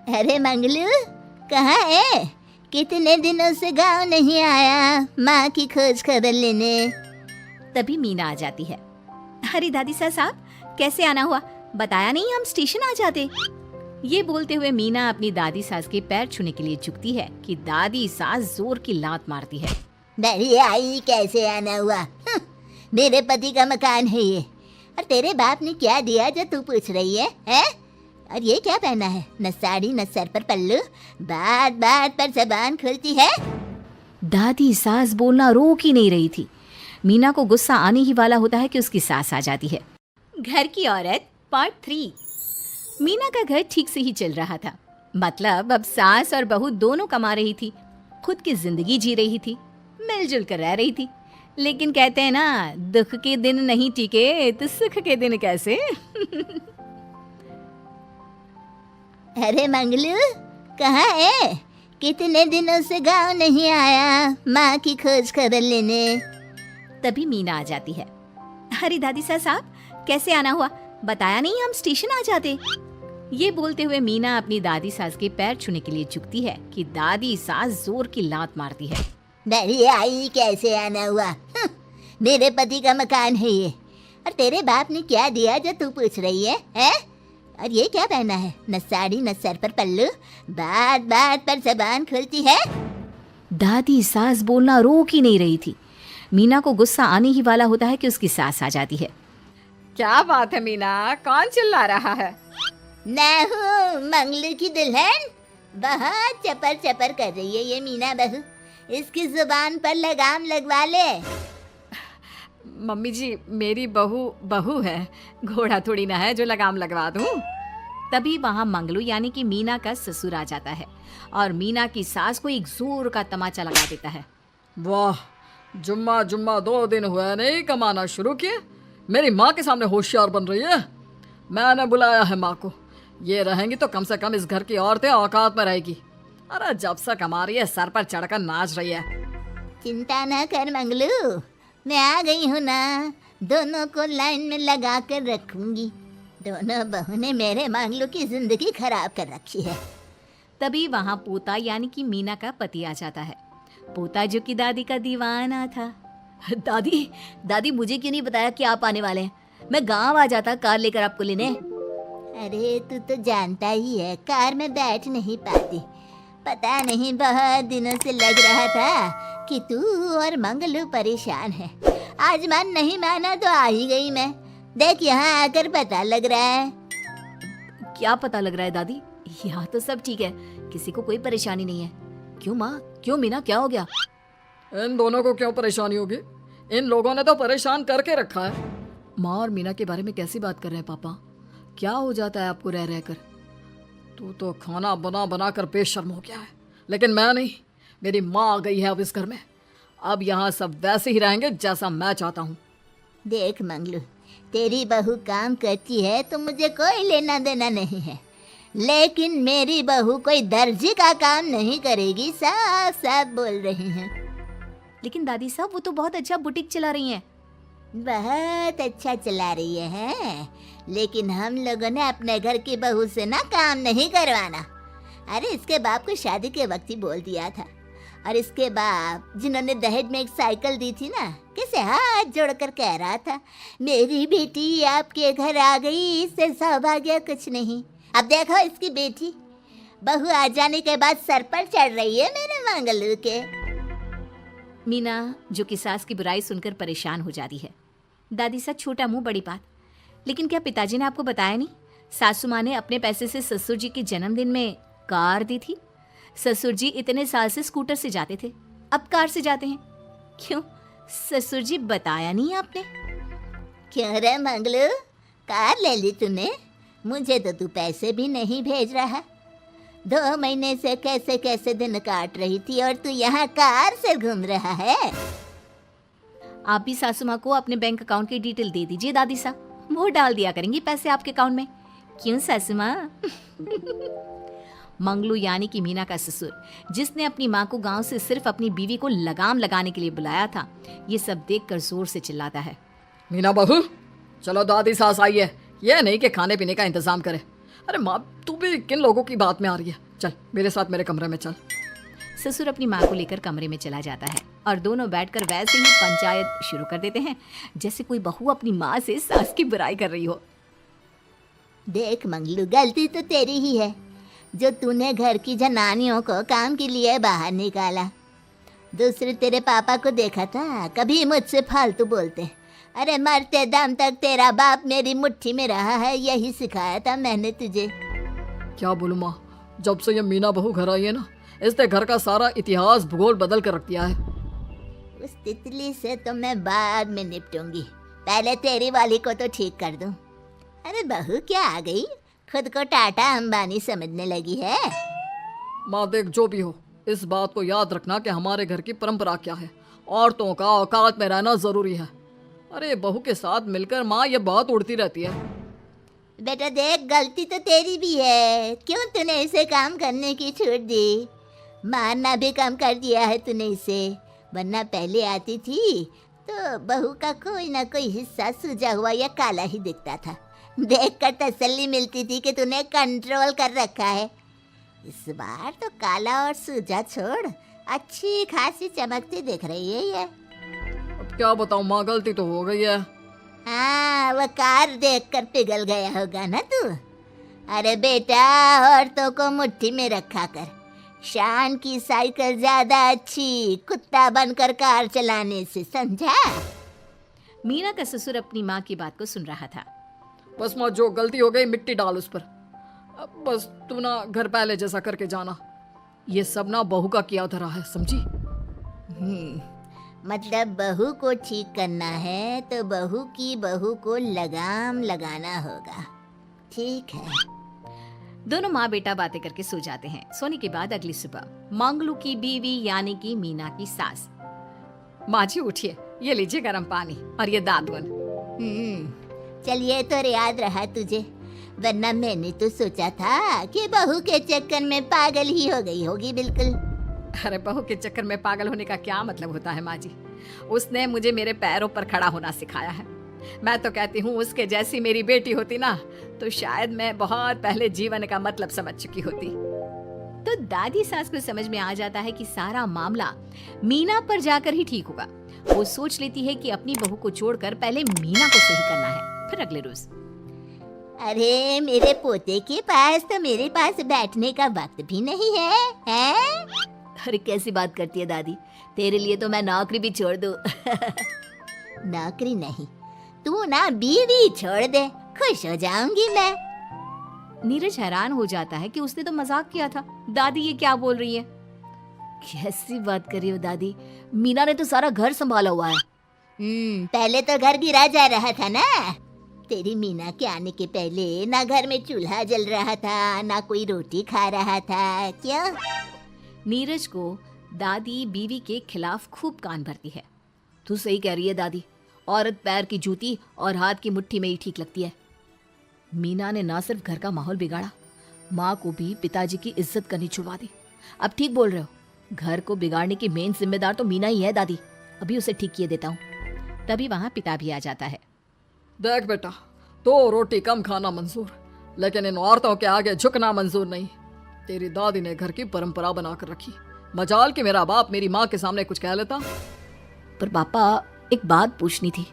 अरे मंगलू, कहाँ है? कितने दिनों से गांव नहीं आया माँ की खोज खबर लेने। तभी मीना आ जाती है। अरे दादी साहब, कैसे आना हुआ? बताया नहीं हम स्टेशन आ जाते। ये बोलते हुए मीना अपनी दादी सास के पैर छूने के लिए झुकती है कि दादी सास जोर की लात मारती है। बड़ी आई, कैसे आना हुआ? मेरे पति का मकान है ये, और तेरे बाप ने क्या दिया जो तू पूछ रही है, हैं? और ये क्या पहना है? न साड़ी न सर पर पल्लू, बात बात पर जबान खुलती है। दादी सास बोलना रोक ही नहीं रही थी। मीना को गुस्सा आने ही वाला होता है कि उसकी सास आ जाती है। घर की औरत पार्ट 3। मीना का घर ठीक से ही चल रहा था। मतलब अब सास और बहू दोनों कमा रही थी, खुद की जिंदगी जी रही थी, मिलजुल कर रह रही थी। लेकिन कहते हैं ना, दुख के दिन नहीं टिके तो सुख के दिन कैसे। अरे मंगलू, कहाँ है? कितने दिनों से गांव नहीं आया माँ की खोज खबर लेने। तभी मीना आ जाती है। अरे दादी साहब, कैसे आना हुआ? बताया नहीं हम स्टेशन आ जाते। ये बोलते हुए मीना अपनी दादी सास के पैर छूने के लिए झुकती है कि दादी सास जोर की लात मारती है। बड़ी आई, कैसे आना हुआ? मेरे पति का मकान है ये, और तेरे बाप ने क्या दिया जो तू पूछ रही है, हैं? और ये क्या पहना है? न साड़ी न सर पर पल्लू, बात बात पर जबान खुलती है। दादी सास बोलना रोक ही नहीं रही थी। मीना को गुस्सा आने ही वाला होता है कि उसकी सास आ जाती है। क्या बात है मीना, कौन चिल्ला रहा है? मैं हूँ मंगलू की दुल्हन। बहुत चपर चपर कर रही है ये मीना बहू, इसकी जुबान पर लगाम लगवा ले। मम्मी जी, मेरी बहू है, घोड़ा थोड़ी ना है जो लगाम लगवा दूं। तभी वहाँ मंगलू यानी कि मीना का ससुर आ जाता है और मीना की सास को एक जोर का तमाचा लगा देता है। वाह, जुम्मा 2 दिन हुए नहीं कमाना शुरू किए, मेरी माँ के सामने होशियार बन रही है। मैंने बुलाया है माँ को, ये रहेंगी तो कम से कम इस घर की औरतें औकात में रहेगी। अरे जब से कमा रही है सर पर चढ़कर नाच रही है। चिंता न कर मंगलू, मैं आ गई हूँ ना, दोनों को लाइन में लगा कर रखूंगी। दोनों बहू ने मेरे मंगलू की जिंदगी खराब कर रखी है। तभी वहाँ पोता यानी कि मीना का पति आ जाता है। पोता जो कि दादी का दीवाना था। दादी मुझे क्यों नहीं बताया कि आप आने वाले हैं? मैं गांव आ जाता कार लेकर आपको लेने। अरे तू तो जानता ही है, कार में बैठ नहीं पाती। पता नहीं बहुत दिनों से लग रहा था कि तू और मंगलू परेशान है। आज मन नहीं माना तो आ ही गई मैं। देख यहाँ आकर पता लग रहा है। क्या पता लग रहा है दादी? यहाँ तो सब ठीक है, किसी को कोई परेशानी नहीं है। क्यों माँ, क्यों मीना, क्या हो गया? इन दोनों को क्यों परेशानी होगी? इन लोगों ने तो परेशान करके रखा है। माँ और मीना के बारे में कैसी बात कर रहे हैं पापा? क्या हो जाता है आपको रह रहकर? तू तो खाना बना बना कर बेशर्म हो गया है, लेकिन मैं नहीं। मेरी माँ आ गई है अब इस घर में। अब यहाँ सब वैसे ही रहेंगे जैसा मैं चाहता हूँ। देख मंगलू, तेरी बहू काम करती है तो मुझे कोई लेना देना नहीं है, लेकिन मेरी बहू कोई दर्जी का काम नहीं करेगी, साफ साफ बोल रही हैं। लेकिन दादी साहब, वो तो बहुत अच्छा बुटीक चला रही हैं। बहुत अच्छा चला रही है, लेकिन हम लोगों ने अपने घर की बहू से ना काम नहीं करवाना। अरे इसके बाप को शादी के वक्त ही बोल दिया था, और इसके बाप जिन्होंने दहेज में एक साइकिल दी थी ना, किसे हाथ जोड़कर कह रहा था, मेरी बेटी आपके घर आ गई, इससे सौभाग्य कुछ नहीं। अब देखो इसकी बेटी, बहू आ जाने के बाद सर पर चढ़ रही है मेरे मंगलू के। मीना जो कि सास की बुराई सुनकर परेशान हो जाती है। दादी साहब, छोटा मुंह बड़ी बात। लेकिन क्या पिताजी ने आपको बताया नहीं? सासू माँ ने अपने पैसे से ससुर जी के जन्मदिन में कार दी थी। ससुर जी इतने साल से स्कूटर से जाते थे, अब कार से जाते हैं। क्यों ससुर जी, बताया नहीं आपने? क्यों रे मंगलू, कार ले ली तूने? मुझे तो तू पैसे भी नहीं भेज रहा। 2 महीने से कैसे कैसे दिन काट रही थी और तू यहाँ कार से घूम रहा है। आप भी सासू माँ को अपने बैंक अकाउंट की डिटेल दे दीजिए दादी साहब, वो डाल दिया करेंगी पैसे आपके अकाउंट में। क्यों सासू माँ? मंगलू यानी कि मीना का ससुर, जिसने अपनी माँ को गांव से सिर्फ अपनी बीवी को लगाम लगाने के लिए बुलाया था, ये सब देखकर जोर से चिल्लाता है। मीना बहू, चलो दादी सास आई है, ये नहीं कि खाने पीने का इंतजाम करे। अरे माँ, तू भी किन लोगों की बात में आ रही है। चल मेरे साथ मेरे कमरे में चल। ससुर अपनी माँ को लेकर कमरे में चला जाता है और दोनों बैठकर वैसे ही पंचायत शुरू कर देते हैं जैसे कोई बहू अपनी माँ से सास की बुराई कर रही हो। देख मंगलू, गलती तो तेरी ही है जो तूने घर की जनानियों को काम के लिए बाहर निकाला। दूसरे तेरे पापा को देखा था, कभी मुझसे फालतू बोलते। अरे मरते दम तक तेरा बाप मेरी मुट्ठी में रहा है, यही सिखाया था मैंने तुझे। क्या बोलूं माँ, जब से ये मीना बहू घर आई है ना, इसने घर का सारा इतिहास भूगोल बदल कर रख दिया है। उस तितली से तो मैं बाद में निपटूंगी, पहले तेरी वाली को तो ठीक कर दूं। अरे बहू क्या आ गई, खुद को टाटा अंबानी समझने लगी है। माँ देख, जो भी हो, इस बात को याद रखना कि हमारे घर की परंपरा क्या है। औरतों का औकात में रहना जरूरी है। अरे बहू के साथ मिलकर माँ ये बात उड़ती रहती है। बेटा देख, गलती तो तेरी भी है, क्यों तूने इसे काम करने की छूट दी। मारना भी कम कर दिया है तूने इसे, वरना पहले आती थी तो बहू का कोई ना कोई हिस्सा सूजा हुआ या काला ही दिखता था। देखकर तसल्ली मिलती थी कि तूने कंट्रोल कर रखा है। इस बार तो काला और सूजा छोड़, अच्छी खासी चमकती दिख रही है ये। अब क्या बताऊँ माँ, गलती तो हो गई है। हाँ, वो कार देखकर पिघल गया होगा ना तू। अरे बेटा, औरतों को मुट्ठी में रखा कर। शान की साइकिल ज्यादा अच्छी कुत्ता बनकर कार चलाने से, समझा। मीना का ससुर अपनी माँ की बात को सुन रहा था। बस माँ, जो गलती हो गई मिट्टी डाल उस पर। अब बस तू ना घर पहले जैसा करके जाना। ये सब ना बहू का किया धरा है, समझी। मतलब बहू को ठीक करना है तो बहू को लगाम लगाना होगा। ठीक है। दोनों माँ बेटा बातें करके सो जाते हैं। सोने के बाद अगली सुबह मंगलू की बीवी यानी कि मीना की सास, माँ जी उठिए, ये लीजिए गर्म पानी और ये दादुन। चलिए तो याद रहा तुझे, वरना मैंने तो सोचा था कि बहू के चक्कर में पागल ही हो गई होगी बिल्कुल। अरे बहू के चक्कर में पागल होने का क्या मतलब होता है माँ जी, उसने मुझे मेरे पैरों पर खड़ा होना सिखाया है। मैं तो कहती हूँ उसके जैसी मेरी बेटी होती ना तो शायद मैं बहुत पहले जीवन का मतलब समझ चुकी होती। तो दादी सास को समझ में आ जाता है कि सारा मामला मीना पर जाकर ही ठीक होगा। वो सोच लेती है कि अपनी बहू को छोड़कर पहले मीना को सही करना है। फिर अगले रोज, अरे मेरे पोते के पास तो मेरे पास बैठने का वक्त भी नहीं है, हैं? अरे कैसी बात करती है दादी, तेरे लिए तो मैं नौकरी भी छोड़ दूं। नौकरी नहीं, तू ना बीवी छोड़ दे, खुश हो जाऊंगी मैं। नीरज हैरान हो जाता है कि उसने तो मजाक किया था, दादी ये क्या बोल रही है। कैसी बात कर रही हो दादी, मीना ने तो सारा घर संभाला हुआ है। पहले तो घर गिरा जा रहा था ना। तेरी मीना के आने के पहले ना घर में चूल्हा जल रहा था, ना कोई रोटी खा रहा था। क्यों? नीरज को दादी बीवी के खिलाफ खूब कान भरती है। तू सही कह रही है दादी, औरत पैर की जूती और हाथ की मुट्ठी में ही ठीक लगती है। मीना ने ना सिर्फ घर का माहौल बिगाड़ा, माँ को भी पिताजी की इज्जत करनी छुड़वा दी। अब ठीक बोल रहे हो, घर को बिगाड़ने की मेन जिम्मेदार तो मीना ही है दादी। अभी उसे ठीक किए देता हूँ। तभी वहाँ पिता भी आ जाता है। देख बेटा, तो रोटी कम खाना मंजूर, लेकिन इन औरतों के आगे झुकना मंजूर नहीं। तेरी दादी ने घर की परंपरा बनाकर रखी, मजाल कि मेरा बाप मेरी माँ के सामने कुछ कह लेता। पर पापा एक बात पूछनी थी।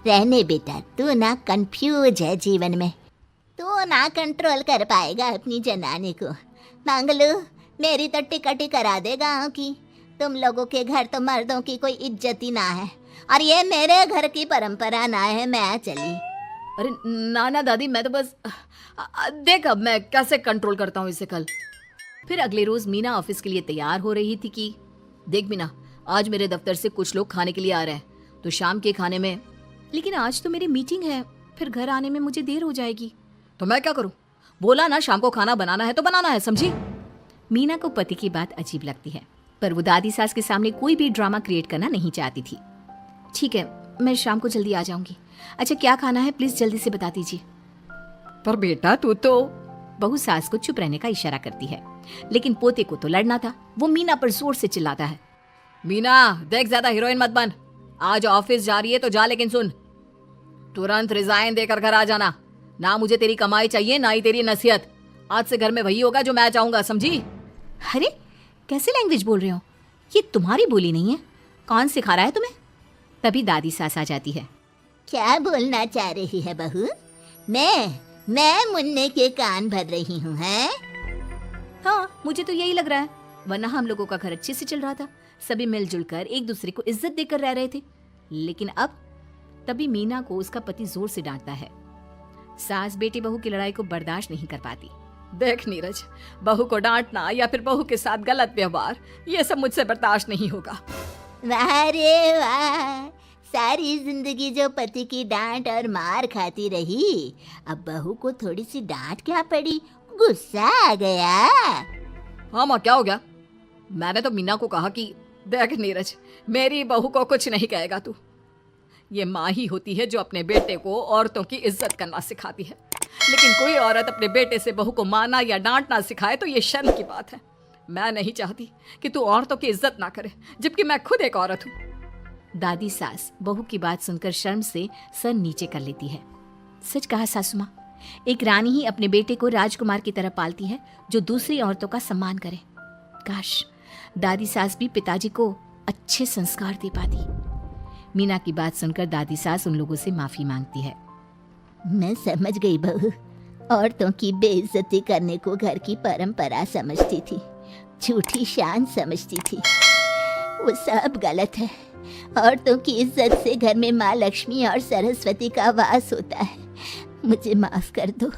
रहने बेटा, तू ना कंफ्यूज है जीवन में, तू ना कंट्रोल कर पाएगा अपनी जनानी को। मंगलू, मेरी तो टिकट ही करा दे गाँव की। तुम लोगों के घर तो मर्दों की कोई इज्जत ही ना है, और ये मेरे घर की परंपरा ना है। मैं चली। अरे ना ना दादी, मैं तो बस देख अब मैं कैसे कंट्रोल करता हूँ इसे कल। फिर अगले रोज मीना ऑफिस के लिए तैयार हो रही थी कि देख मीना, आज मेरे दफ्तर से कुछ लोग खाने के लिए आ रहे हैं, तो शाम के खाने में, लेकिन आज तो मेरी मीटिंग है, फिर घर आने में मुझे देर हो जाएगी। तो मैं क्या करूँ? बोला ना शाम को खाना बनाना है तो बनाना है, समझी। मीना को पति की बात अजीब लगती है, पर वो दादी सास के सामने कोई भी ड्रामा क्रिएट करना नहीं चाहती थी। ठीक है, मैं शाम को जल्दी आ जाऊंगी। अच्छा क्या खाना है प्लीज जल्दी से बता दीजिए। पर बेटा तू तो। बहू सास को चुप रहने का इशारा करती है, लेकिन पोते को तो लड़ना था। वो मीना पर जोर से चिल्लाता है। मीना देख, ज्यादा हीरोइन मत बन। आज ऑफिस जा रही है तो जा, लेकिन सुन, तुरंत रिजाइन देकर घर आ जाना। ना मुझे तेरी कमाई चाहिए, ना ही तेरी नसीहत। आज से घर में वही होगा जो मैं चाहूंगा, समझी? अरे कैसे लैंग्वेज बोल रहे हो? ये तुम्हारी बोली नहीं है। कौन सिखा रहा है तुम्हें? तभी दादी सास आ जाती है। क्या बोलना चाह रही है बहू? मैं मुन्ने के कान भर रही हूँ, हैं? हाँ, मुझे तो यही लग रहा है, वरना हम लोगों का घर अच्छे से चल रहा था। सभी मिलजुल कर एक दूसरे को इज्जत देकर रह रहे थे। लेकिन अब तभी मीना को उसका पति जोर से डांटता है। सास बेटी बहू की लड़ाई को बर्दाश्त नहीं कर पाती। देख नीरज, बहू को डांटना या फिर बहू के साथ गलत व्यवहार, ये सब मुझसे बर्दाश्त नहीं होगा। वाह रे वाह, सारी जिंदगी जो पति की डांट और मार खाती रही, अब बहू को थोड़ी सी डांट क्या पड़ी, गुस्सा आ गया। हाँ माँ, क्या हो गया? मैंने तो मीना को कहा कि देख नीरज, मेरी बहू को कुछ नहीं कहेगा तू। ये माँ ही होती है जो अपने बेटे को औरतों की इज्जत करना सिखाती है। लेकिन कोई औरत अपने बेटे से बहू को मारना या डांटना सिखाए तो ये शर्म की बात है। मैं नहीं चाहती कि तू औरतों की इज्जत ना करे, जबकि मैं खुद एक औरत हूँ। दादी सास बहू की बात सुनकर शर्म से सर नीचे कर लेती है। सच कहा सासू माँ, एक रानी ही अपने बेटे को राजकुमार की तरह पालती है जो दूसरी औरतों का सम्मान करे। काश दादी सास भी पिताजी को अच्छे संस्कार दे पाती। मीना की बात सुनकर दादी सास उन लोगों से माफी मांगती है। मैं समझ गई बहू, औरतों की बेइज्जती करने को घर की परंपरा समझती थी, झूठी शान समझती थी। वो सब गलत है। औरतों की इज्जत से घर में माँ लक्ष्मी और सरस्वती का वास होता है। मुझे माफ कर दो।